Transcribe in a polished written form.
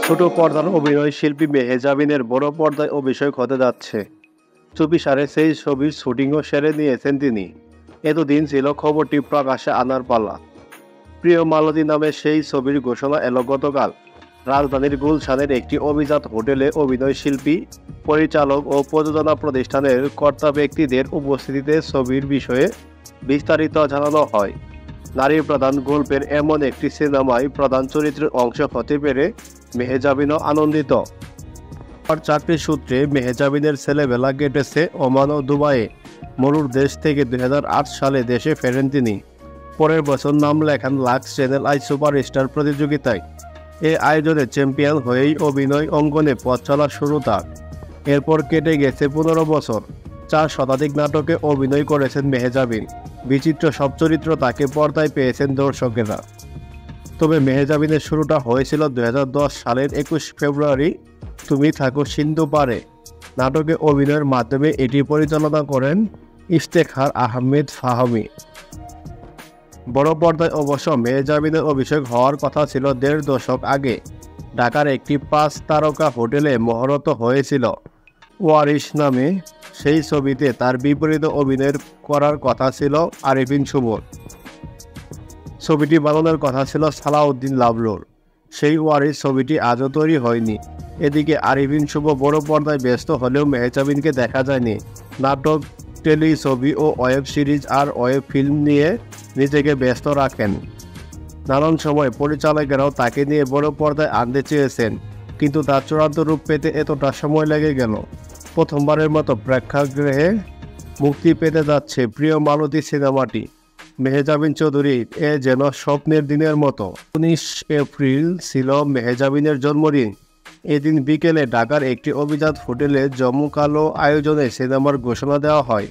ছোট পর্দার অভিনয় শিল্পী মেহেজাবিনের বড় পর্দায় অভিষেক হতে যাচ্ছে। চুপিসারে সেই ছবির শুটিংও সেরে নিয়েছেন তিনি। এতদিন ছিল খবরটি প্রকাশ্যে আনার পালা। প্রিয় মালতী নামে সেই ছবির ঘোষণা এলো গতকাল। রাজধানীর গুলশানের একটি অভিজাত হোটেলে অভিনয় শিল্পী, পরিচালক ও প্রযোজনা প্রতিষ্ঠানের কর্তা ব্যক্তিদের উপস্থিতিতে ছবির বিষয়ে বিস্তারিত জানানো হয়। নারী প্রধান গল্পের এমন একটি সিনেমায় প্রধান চরিত্রের অংশ হতে পেরে মেহেজাবিনও আনন্দিত। আর চাকরির সূত্রে মেহেজাবিনের ছেলেবেলা কেটেছে ওমান ও দুবাইয়ে। মরুর দেশ থেকে 2008 সালে দেশে ফেরেন তিনি। পরের বছর নাম লেখান লাক্স চ্যানেল আই সুপারস্টার প্রতিযোগিতায়। এ আয়োজনে চ্যাম্পিয়ন হয়েই অভিনয় অঙ্গনে পথ চলা শুরু তার। এরপর কেটে গেছে 15 বছর। 4 শতাধিক নাটকে অভিনয় করেছেন মেহেজাবিন। বিচিত্র সব চরিত্র তাকে পর্দায় পেয়েছেন দর্শকেরা। তবে মেহেজাবিনের শুরুটা হয়েছিল 2010 সালের 21 ফেব্রুয়ারি তুমি থাকো সিন্ধু পারে নাটকে অভিনয়ের মাধ্যমে। এটি পরিচালনা করেন ইফতেখার আহমেদ ফাহমি। বড় পর্দায় অবশ্য মেহেজাবিনের অভিষেক হওয়ার কথা ছিল 1.5 দশক আগে। ঢাকার একটি 5 তারকা হোটেলে মহরত হয়েছিল ওয়ারিশ নামে। সেই ছবিতে তার বিপরীতে অভিনয় করার কথা ছিল আরিফিন শুভর। ছবিটি বানানোর কথা ছিল সালাউদ্দিন লাবলুর। সেই ওয়ারিশ ছবিটি আজও তৈরি হয়নি। এদিকে আরিফিন শুভ বড় পর্দায় ব্যস্ত হলেও মেহেজাবিনকে দেখা যায়নি। নাটক, টেলিছবি ও ওয়েব সিরিজ আর ওয়েব ফিল্ম নিয়ে নিজেকে ব্যস্ত রাখেন। নানান সময় পরিচালকেরাও তাকে নিয়ে বড় পর্দায় আনতে চেয়েছেন, কিন্তু তার চূড়ান্ত রূপ পেতে এতটা সময় লেগে গেল। প্রথমবারের মতো প্রেক্ষাগৃহে মুক্তি পেতে যাচ্ছে প্রিয় মালতী সিনেমাটি। মেহেজাবিন চৌধুরী এ যেন স্বপ্নের দিনের মতো। 19 এপ্রিল ছিল মেহেজাবিনের জন্মদিন। এদিন বিকেলে ঢাকার একটি অভিজাত হোটেলে জমকালো আয়োজনে সিনেমার ঘোষণা দেওয়া হয়।